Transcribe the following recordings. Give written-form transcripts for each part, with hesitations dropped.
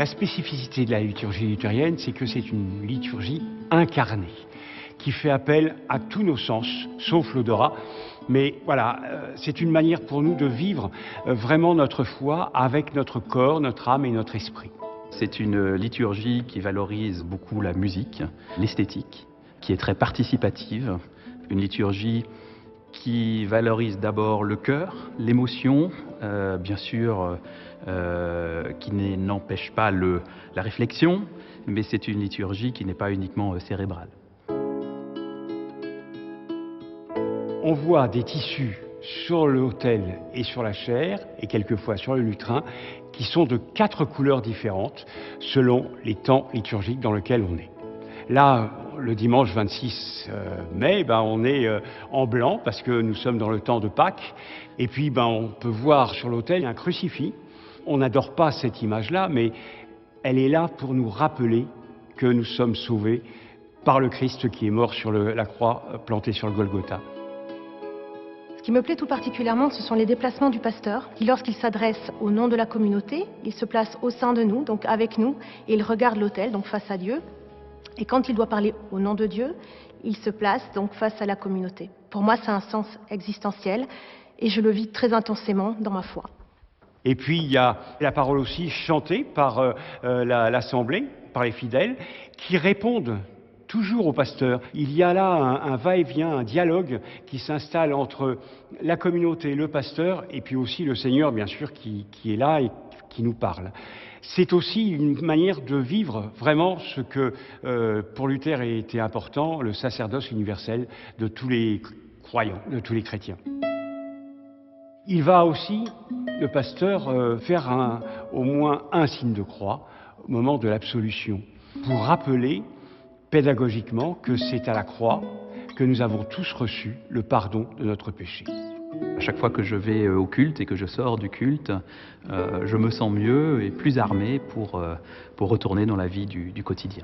La spécificité de la liturgie luthérienne, c'est que c'est une liturgie incarnée, qui fait appel à tous nos sens, sauf l'odorat. Mais voilà, c'est une manière pour nous de vivre vraiment notre foi avec notre corps, notre âme et notre esprit. C'est une liturgie qui valorise beaucoup la musique, l'esthétique, qui est très participative. Une liturgie qui valorise d'abord le cœur, l'émotion, bien sûr, qui n'empêche pas la réflexion, mais c'est une liturgie qui n'est pas uniquement cérébrale. On voit des tissus sur l'autel et sur la chaire, et quelquefois sur le lutrin, qui sont de 4 couleurs différentes selon les temps liturgiques dans lesquels on est. Là, le dimanche 26 mai, on est en blanc parce que nous sommes dans le temps de Pâques. Et puis, on peut voir sur l'autel un crucifix. On n'adore pas cette image-là, mais elle est là pour nous rappeler que nous sommes sauvés par le Christ qui est mort sur la croix plantée sur le Golgotha. Ce qui me plaît tout particulièrement, ce sont les déplacements du pasteur, qui lorsqu'il s'adresse au nom de la communauté, il se place au sein de nous, donc avec nous, et il regarde l'autel, donc face à Dieu. Et quand il doit parler au nom de Dieu, il se place donc face à la communauté. Pour moi, ça a un sens existentiel, et je le vis très intensément dans ma foi. Et puis, il y a la parole aussi chantée par l'assemblée, par les fidèles, qui répondent toujours au pasteur. Il y a là un va-et-vient, un dialogue qui s'installe entre la communauté, le pasteur, et puis aussi le Seigneur, bien sûr, qui est là et qui nous parle. C'est aussi une manière de vivre vraiment ce que, pour Luther, a été important, le sacerdoce universel de tous les croyants, de tous les chrétiens. Il va aussi, le pasteur, faire au moins un signe de croix au moment de l'absolution, pour rappeler pédagogiquement que c'est à la croix que nous avons tous reçu le pardon de notre péché. À chaque fois que je vais au culte et que je sors du culte, je me sens mieux et plus armé pour retourner dans la vie du quotidien.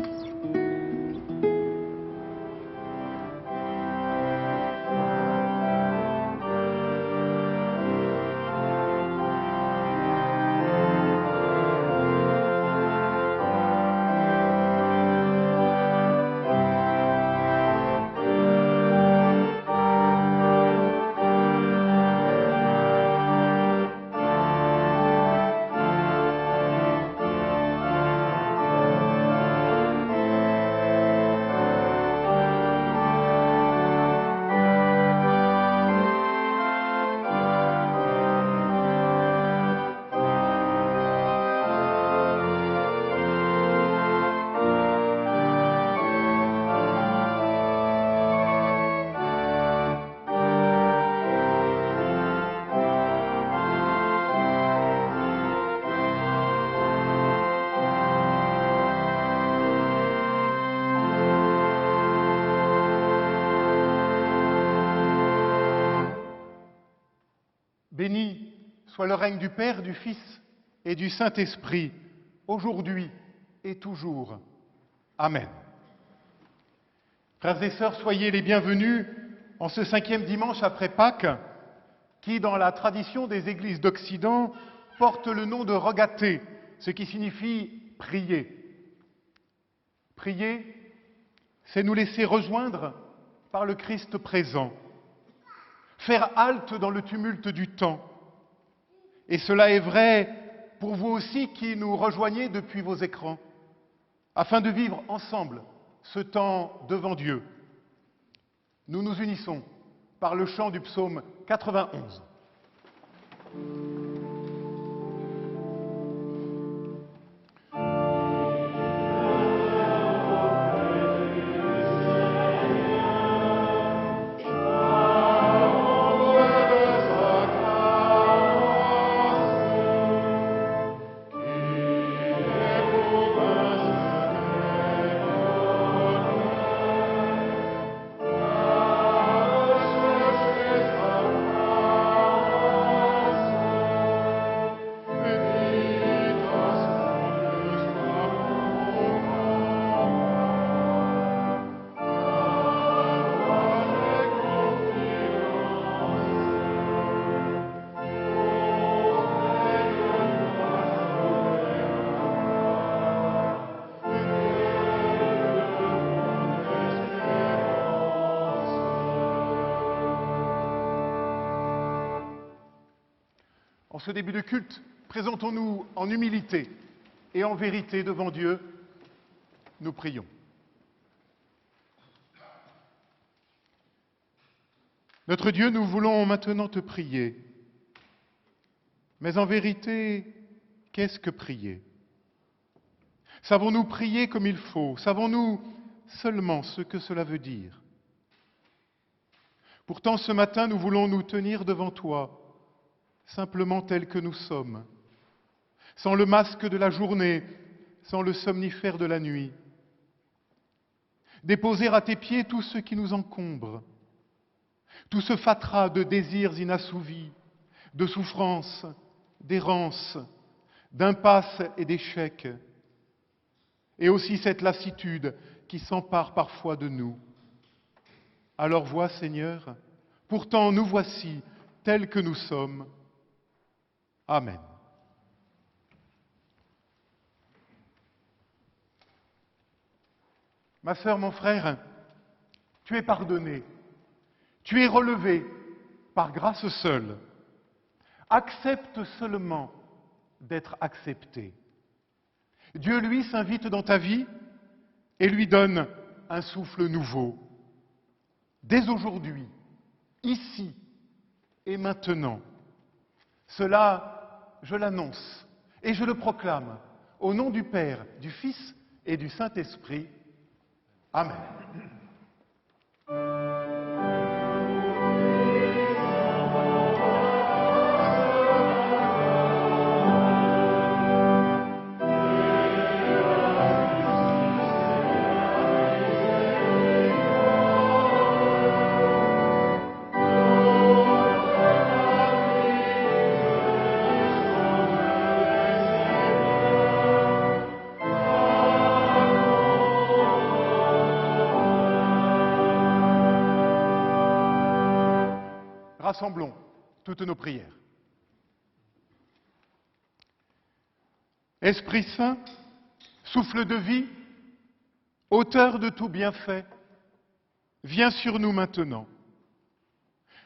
Béni soit le règne du Père, du Fils et du Saint-Esprit, aujourd'hui et toujours. Amen. Frères et sœurs, soyez les bienvenus en ce 5e dimanche après Pâques, qui, dans la tradition des églises d'Occident, porte le nom de Rogaté, ce qui signifie prier. Prier, c'est nous laisser rejoindre par le Christ présent. Faire halte dans le tumulte du temps. Et cela est vrai pour vous aussi qui nous rejoignez depuis vos écrans, afin de vivre ensemble ce temps devant Dieu. Nous nous unissons par le chant du psaume 91. En ce début de culte, présentons-nous en humilité et en vérité devant Dieu. Nous prions. Notre Dieu, nous voulons maintenant te prier. Mais en vérité, qu'est-ce que prier? Savons-nous prier comme il faut? Savons-nous seulement ce que cela veut dire? Pourtant, ce matin, nous voulons nous tenir devant toi, simplement tels que nous sommes, sans le masque de la journée, sans le somnifère de la nuit. Déposer à tes pieds tout ce qui nous encombre, tout ce fatras de désirs inassouvis, de souffrances, d'errance, d'impasses et d'échecs, et aussi cette lassitude qui s'empare parfois de nous. Alors vois, Seigneur, pourtant nous voici tels que nous sommes. Amen. Ma sœur, mon frère, tu es pardonné, tu es relevé par grâce seule. Accepte seulement d'être accepté. Dieu, lui, s'invite dans ta vie et lui donne un souffle nouveau. Dès aujourd'hui, ici et maintenant. Cela, je l'annonce et je le proclame au nom du Père, du Fils et du Saint-Esprit. Amen. Rassemblons toutes nos prières. Esprit Saint, souffle de vie, auteur de tout bienfait, viens sur nous maintenant.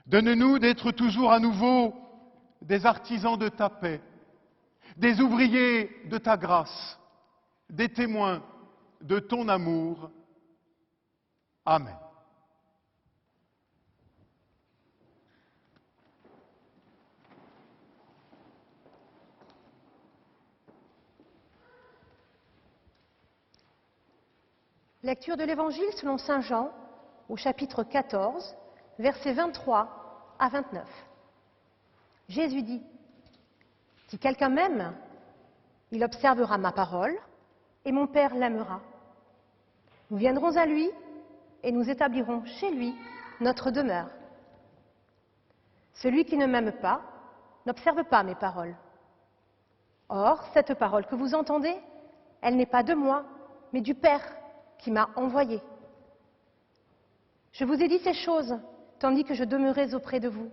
Donne-nous d'être toujours à nouveau des artisans de ta paix, des ouvriers de ta grâce, des témoins de ton amour. Amen. Lecture de l'Évangile selon saint Jean, au chapitre 14, versets 23 à 29. Jésus dit, « Si quelqu'un m'aime, il observera ma parole, et mon Père l'aimera. Nous viendrons à lui, et nous établirons chez lui notre demeure. Celui qui ne m'aime pas n'observe pas mes paroles. Or, cette parole que vous entendez, elle n'est pas de moi, mais du Père qui m'a envoyé. Je vous ai dit ces choses, tandis que je demeurais auprès de vous.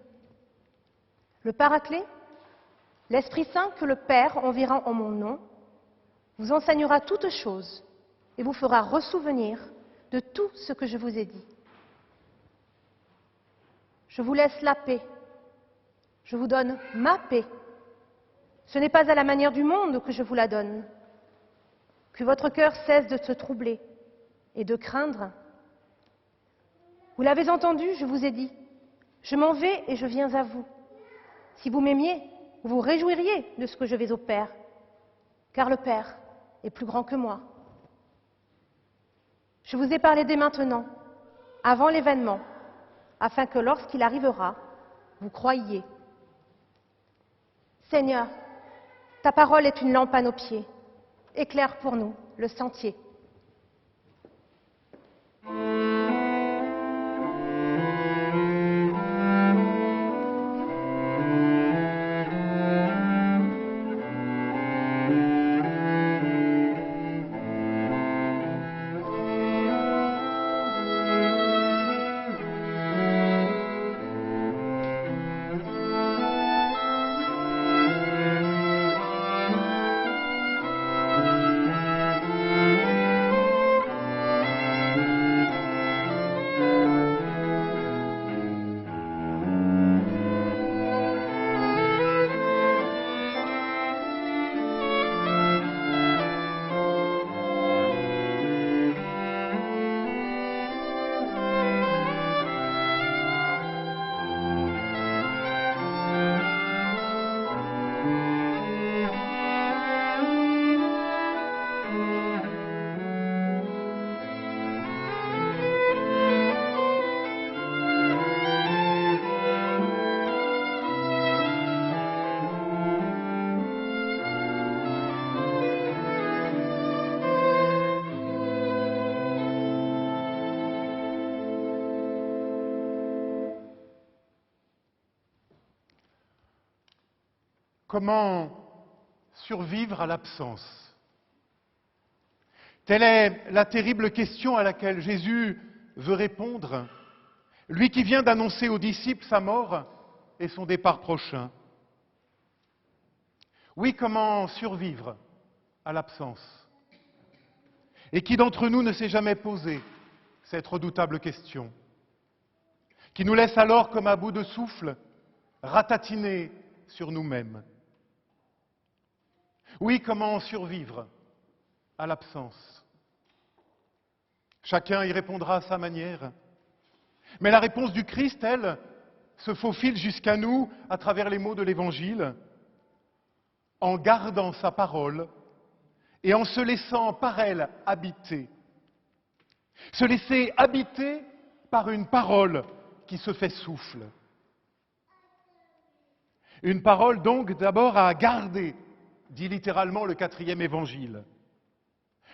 Le Paraclet, l'Esprit Saint que le Père enverra en mon nom, vous enseignera toutes choses et vous fera ressouvenir de tout ce que je vous ai dit. Je vous laisse la paix. Je vous donne ma paix. Ce n'est pas à la manière du monde que je vous la donne. Que votre cœur cesse de se troubler et de craindre. Vous l'avez entendu, je vous ai dit, je m'en vais et je viens à vous. Si vous m'aimiez, vous vous réjouiriez de ce que je vais au Père, car le Père est plus grand que moi. Je vous ai parlé dès maintenant, avant l'événement, afin que lorsqu'il arrivera, vous croyiez. Seigneur, ta parole est une lampe à nos pieds, éclaire pour nous le sentier. Comment survivre à l'absence? Telle est la terrible question à laquelle Jésus veut répondre, lui qui vient d'annoncer aux disciples sa mort et son départ prochain. Oui, comment survivre à l'absence? Et qui d'entre nous ne s'est jamais posé cette redoutable question, qui nous laisse alors comme à bout de souffle, ratatinés sur nous-mêmes? Oui, comment survivre à l'absence? Chacun y répondra à sa manière. Mais la réponse du Christ, elle, se faufile jusqu'à nous à travers les mots de l'Évangile, en gardant sa parole et en se laissant par elle habiter. Se laisser habiter par une parole qui se fait souffle. Une parole donc d'abord à garder, dit littéralement le 4e évangile.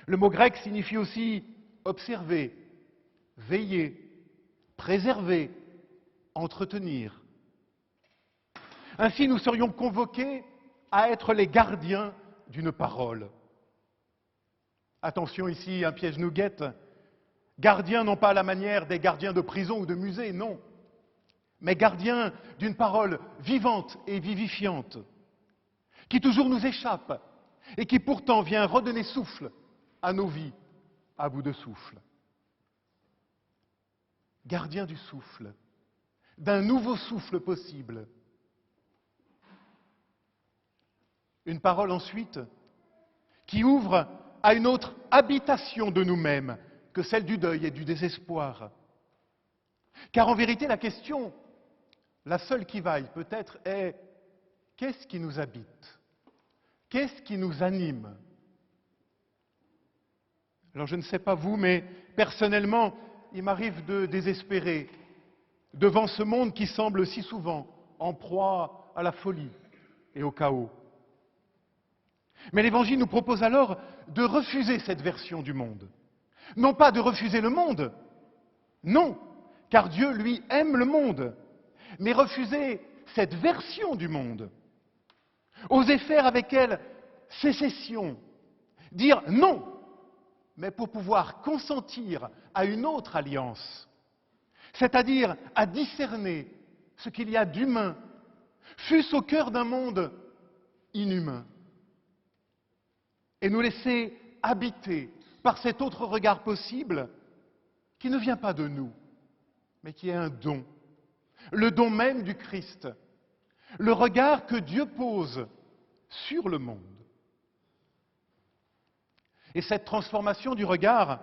Le mot grec signifie aussi observer, veiller, préserver, entretenir. Ainsi, nous serions convoqués à être les gardiens d'une parole. Attention ici, un piège nous guette. Gardiens non pas à la manière des gardiens de prison ou de musée, non, mais gardiens d'une parole vivante et vivifiante, qui toujours nous échappe et qui pourtant vient redonner souffle à nos vies à bout de souffle. Gardien du souffle, d'un nouveau souffle possible. Une parole ensuite qui ouvre à une autre habitation de nous-mêmes que celle du deuil et du désespoir. Car en vérité, la question, la seule qui vaille peut-être, est qu'est-ce qui nous habite? Qu'est-ce qui nous anime? Alors je ne sais pas vous, mais personnellement, il m'arrive de désespérer devant ce monde qui semble si souvent en proie à la folie et au chaos. Mais l'Évangile nous propose alors de refuser cette version du monde. Non pas de refuser le monde, non, car Dieu, lui, aime le monde, mais refuser cette version du monde. Oser faire avec elle sécession, dire non, mais pour pouvoir consentir à une autre alliance, c'est-à-dire à discerner ce qu'il y a d'humain, fût-ce au cœur d'un monde inhumain, et nous laisser habiter par cet autre regard possible qui ne vient pas de nous, mais qui est un don, le don même du Christ, le regard que Dieu pose sur le monde. Et cette transformation du regard,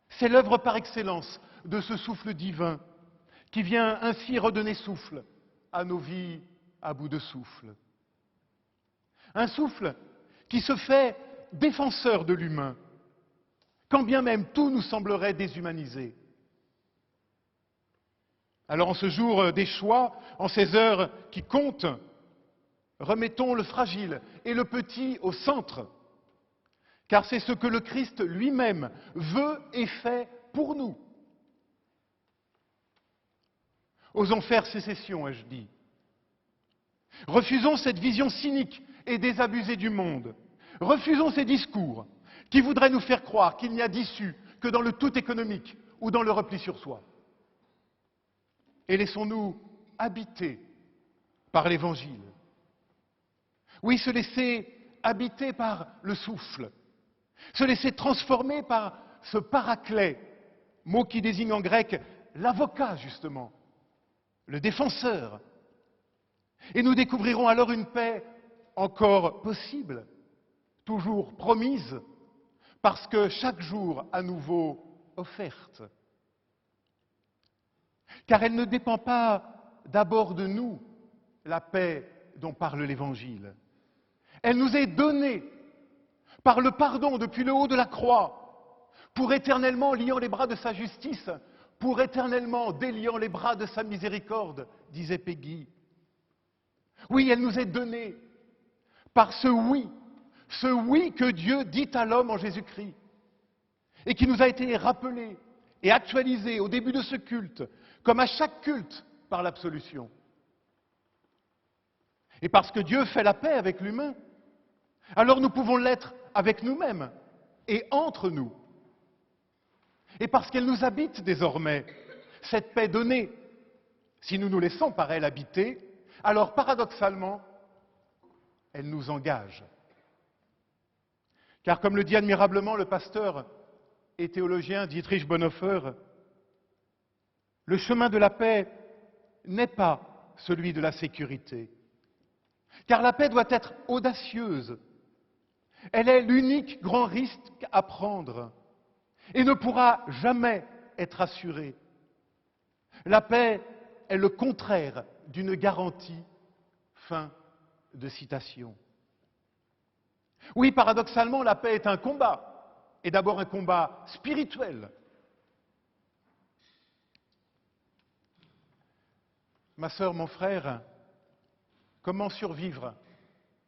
c'est l'œuvre par excellence de ce souffle divin qui vient ainsi redonner souffle à nos vies à bout de souffle. Un souffle qui se fait défenseur de l'humain, quand bien même tout nous semblerait déshumanisé. Alors en ce jour des choix, en ces heures qui comptent, remettons le fragile et le petit au centre, car c'est ce que le Christ lui-même veut et fait pour nous. Osons faire sécession, ai-je dit. Refusons cette vision cynique et désabusée du monde. Refusons ces discours qui voudraient nous faire croire qu'il n'y a d'issue que dans le tout économique ou dans le repli sur soi. Et laissons-nous habiter par l'Évangile. Oui, se laisser habiter par le souffle, se laisser transformer par ce paraclet, mot qui désigne en grec l'avocat justement, le défenseur. Et nous découvrirons alors une paix encore possible, toujours promise, parce que chaque jour à nouveau offerte. Car elle ne dépend pas d'abord de nous, la paix dont parle l'Évangile. Elle nous est donnée par le pardon depuis le haut de la croix, pour éternellement liant les bras de sa justice, pour éternellement déliant les bras de sa miséricorde, disait Peggy. Oui, elle nous est donnée par ce oui que Dieu dit à l'homme en Jésus-Christ, et qui nous a été rappelé et actualisé au début de ce culte, comme à chaque culte, par l'absolution. Et parce que Dieu fait la paix avec l'humain, alors nous pouvons l'être avec nous-mêmes et entre nous. Et parce qu'elle nous habite désormais, cette paix donnée, si nous nous laissons par elle habiter, alors paradoxalement, elle nous engage. Car comme le dit admirablement le pasteur et théologien Dietrich Bonhoeffer, le chemin de la paix n'est pas celui de la sécurité. Car la paix doit être audacieuse. Elle est l'unique grand risque à prendre et ne pourra jamais être assurée. La paix est le contraire d'une garantie. Fin de citation. Oui, paradoxalement, la paix est un combat, et d'abord un combat spirituel. Ma sœur, mon frère, comment survivre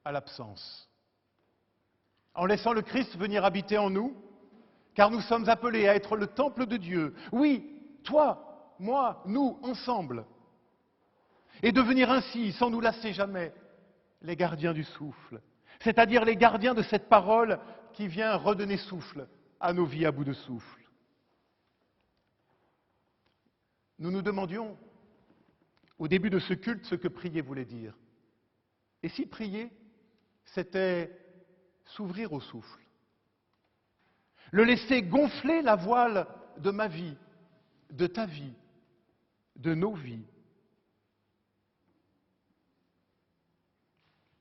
à l'absence? En laissant le Christ venir habiter en nous, car nous sommes appelés à être le temple de Dieu. Oui, toi, moi, nous, ensemble. Et devenir ainsi, sans nous lasser jamais, les gardiens du souffle, c'est-à-dire les gardiens de cette parole qui vient redonner souffle à nos vies à bout de souffle. Nous nous demandions, au début de ce culte, ce que prier voulait dire. Et si prier, c'était s'ouvrir au souffle, le laisser gonfler la voile de ma vie, de ta vie, de nos vies.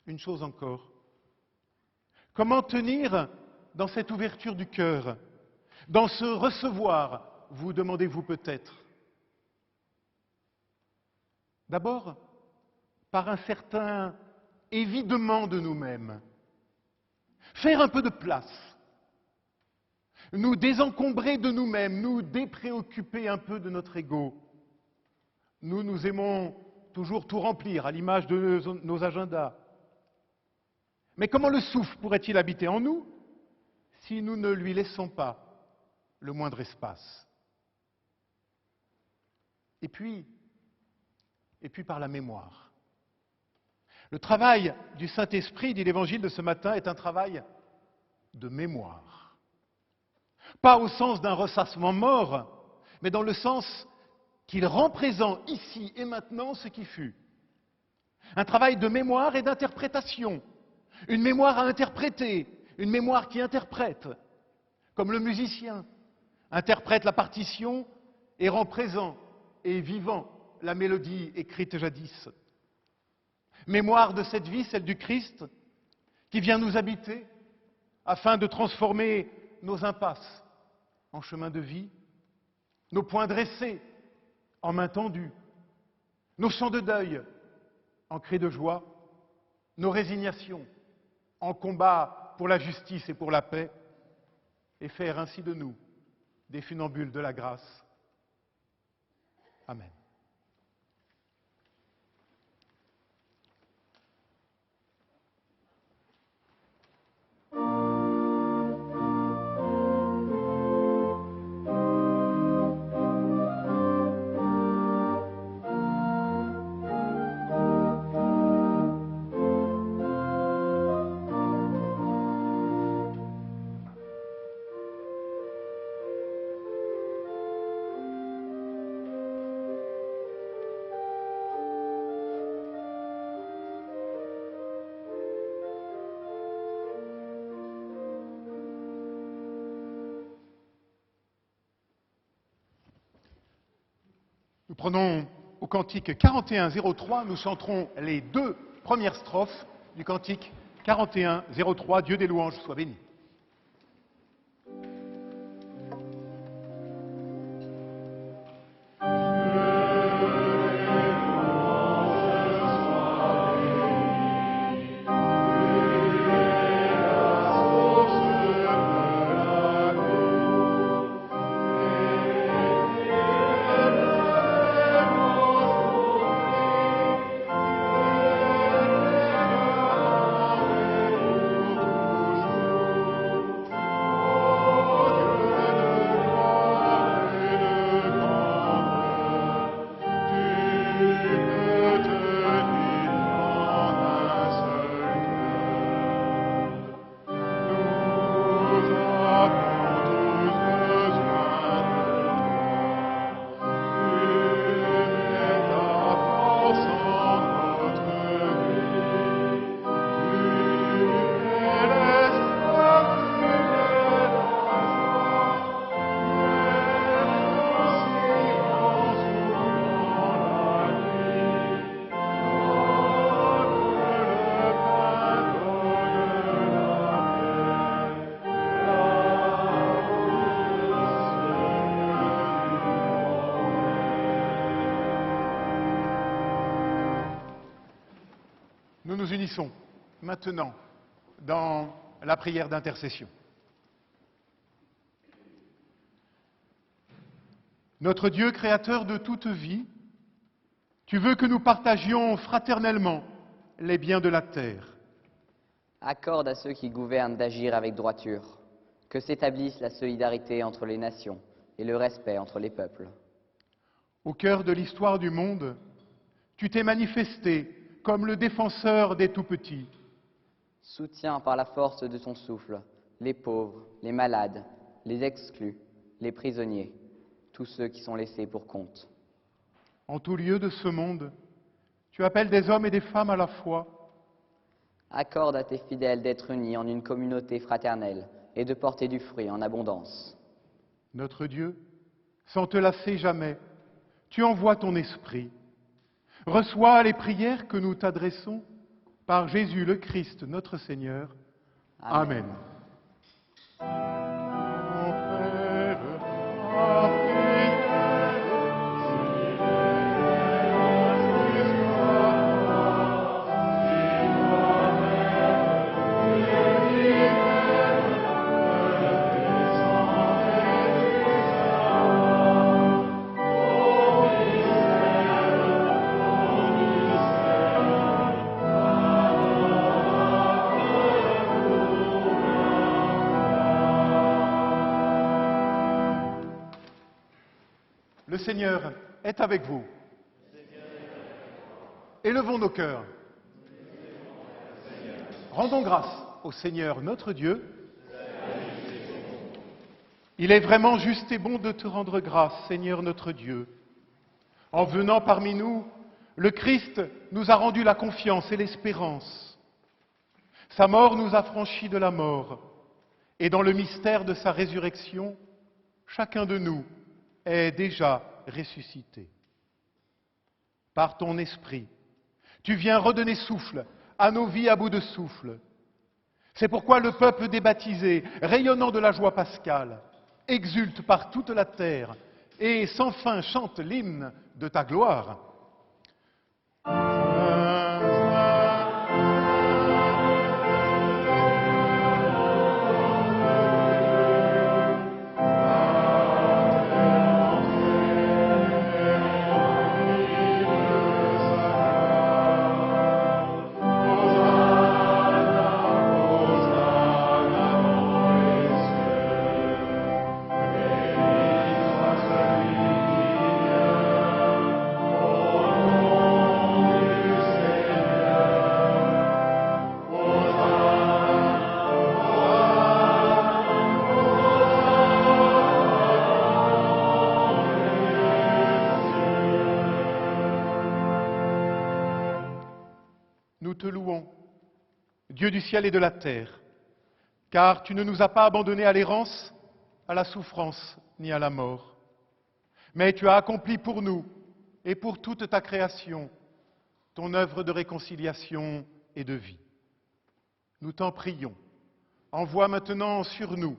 Une chose encore, comment tenir dans cette ouverture du cœur, dans ce recevoir, vous demandez-vous peut-être? D'abord, par un certain évidement de nous-mêmes. Faire un peu de place. Nous désencombrer de nous-mêmes, nous dépréoccuper un peu de notre ego. Nous aimons toujours tout remplir à l'image de nos agendas. Mais comment le souffle pourrait-il habiter en nous si nous ne lui laissons pas le moindre espace? Et puis par la mémoire. Le travail du Saint-Esprit, dit l'Évangile de ce matin, est un travail de mémoire. Pas au sens d'un ressassement mort, mais dans le sens qu'il rend présent ici et maintenant ce qui fut. Un travail de mémoire et d'interprétation. Une mémoire à interpréter, une mémoire qui interprète, comme le musicien interprète la partition et rend présent et vivant la mélodie écrite jadis. Mémoire de cette vie, celle du Christ, qui vient nous habiter afin de transformer nos impasses en chemin de vie, nos poings dressés en main tendue, nos chants de deuil en cris de joie, nos résignations en combat pour la justice et pour la paix, et faire ainsi de nous des funambules de la grâce. Amen. Nous prenons au cantique 41-03, nous chanterons les 2 premières strophes du cantique 41-03, Dieu des louanges soit béni. Nous nous unissons maintenant dans la prière d'intercession. Notre Dieu créateur de toute vie, tu veux que nous partagions fraternellement les biens de la terre. Accorde à ceux qui gouvernent d'agir avec droiture, que s'établisse la solidarité entre les nations et le respect entre les peuples. Au cœur de l'histoire du monde, tu t'es manifesté comme le défenseur des tout-petits. Soutiens par la force de ton souffle les pauvres, les malades, les exclus, les prisonniers, tous ceux qui sont laissés pour compte. En tout lieu de ce monde, tu appelles des hommes et des femmes à la foi. Accorde à tes fidèles d'être unis en une communauté fraternelle et de porter du fruit en abondance. Notre Dieu, sans te lasser jamais, tu envoies ton esprit. Reçois les prières que nous t'adressons par Jésus le Christ, notre Seigneur. Amen. Le Seigneur est avec vous. Élevons nos cœurs. Rendons grâce au Seigneur notre Dieu. Il est vraiment juste et bon de te rendre grâce, Seigneur notre Dieu. En venant parmi nous, le Christ nous a rendu la confiance et l'espérance. Sa mort nous a franchis de la mort. Et dans le mystère de sa résurrection, chacun de nous est déjà ressuscité. Par ton esprit, tu viens redonner souffle à nos vies à bout de souffle. C'est pourquoi le peuple des baptisés, rayonnant de la joie pascale, exulte par toute la terre et sans fin chante l'hymne de ta gloire. Nous te louons, Dieu du ciel et de la terre, car tu ne nous as pas abandonnés à l'errance, à la souffrance ni à la mort. Mais tu as accompli pour nous et pour toute ta création ton œuvre de réconciliation et de vie. Nous t'en prions, envoie maintenant sur nous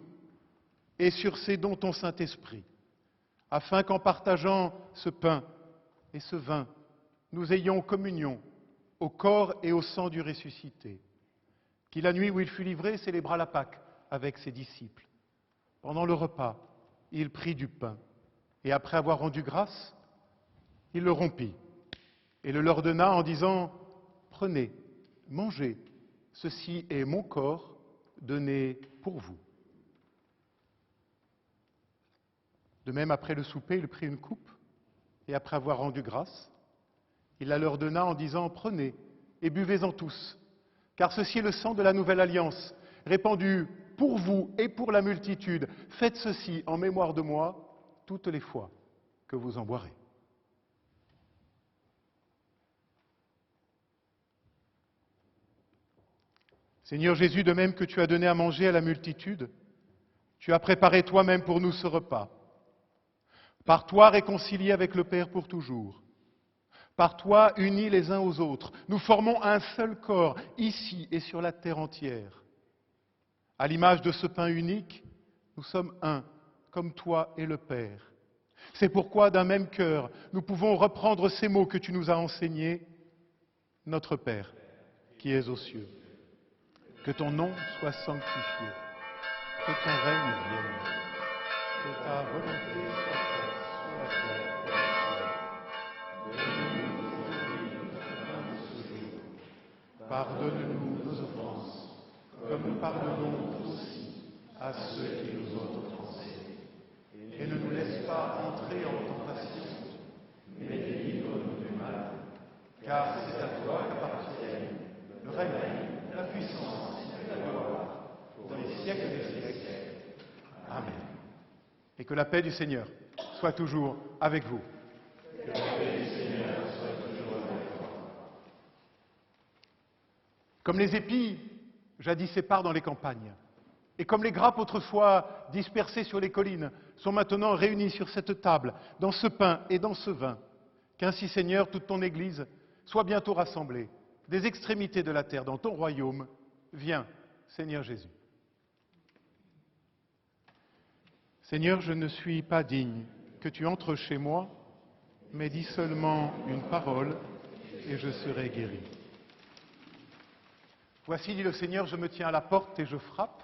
et sur ces dons ton Saint-Esprit, afin qu'en partageant ce pain et ce vin, nous ayons communion au corps et au sang du ressuscité, qui la nuit où il fut livré célébra la Pâque avec ses disciples. Pendant le repas, il prit du pain, et après avoir rendu grâce, il le rompit, et le leur donna en disant « Prenez, mangez, ceci est mon corps donné pour vous. » De même, après le souper, il prit une coupe, et après avoir rendu grâce, il la leur donna en disant « Prenez et buvez-en tous, car ceci est le sang de la nouvelle alliance, répandu pour vous et pour la multitude. Faites ceci en mémoire de moi toutes les fois que vous en boirez. » Seigneur Jésus, de même que tu as donné à manger à la multitude, tu as préparé toi-même pour nous ce repas. Par toi réconciliés avec le Père pour toujours. Par toi, unis les uns aux autres, nous formons un seul corps, ici et sur la terre entière. À l'image de ce pain unique, nous sommes un, comme toi et le Père. C'est pourquoi, d'un même cœur, nous pouvons reprendre ces mots que tu nous as enseignés. Notre Père, qui es aux cieux. Que ton nom soit sanctifié, que ton règne vienne, que ta volonté soit faite sur la terre et au ciel. Donne-nous aujourd'hui notre pain de ce jour. Pardonne-nous nos offenses, comme nous pardonnons aussi à ceux qui nous ont offensés. Et ne nous laisse pas entrer en tentation, mais délivre-nous du mal, car c'est à toi qu'appartiennent le règne, la puissance et la gloire pour les siècles des siècles. Amen. Et que la paix du Seigneur soit toujours avec vous. Que la paix du Seigneur soit toujours avec vous. Comme les épis, jadis épars dans les campagnes, et comme les grappes autrefois dispersées sur les collines, sont maintenant réunies sur cette table, dans ce pain et dans ce vin, qu'ainsi, Seigneur, toute ton Église soit bientôt rassemblée des extrémités de la terre dans ton royaume. Viens, Seigneur Jésus. Seigneur, je ne suis pas digne que tu entres chez moi, mais dis seulement une parole et je serai guéri. Voici, dit le Seigneur, je me tiens à la porte et je frappe.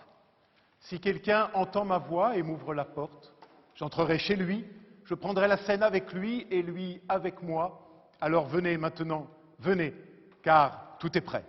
Si quelqu'un entend ma voix et m'ouvre la porte, j'entrerai chez lui, je prendrai la scène avec lui et lui avec moi. Alors venez maintenant, venez, car tout est prêt.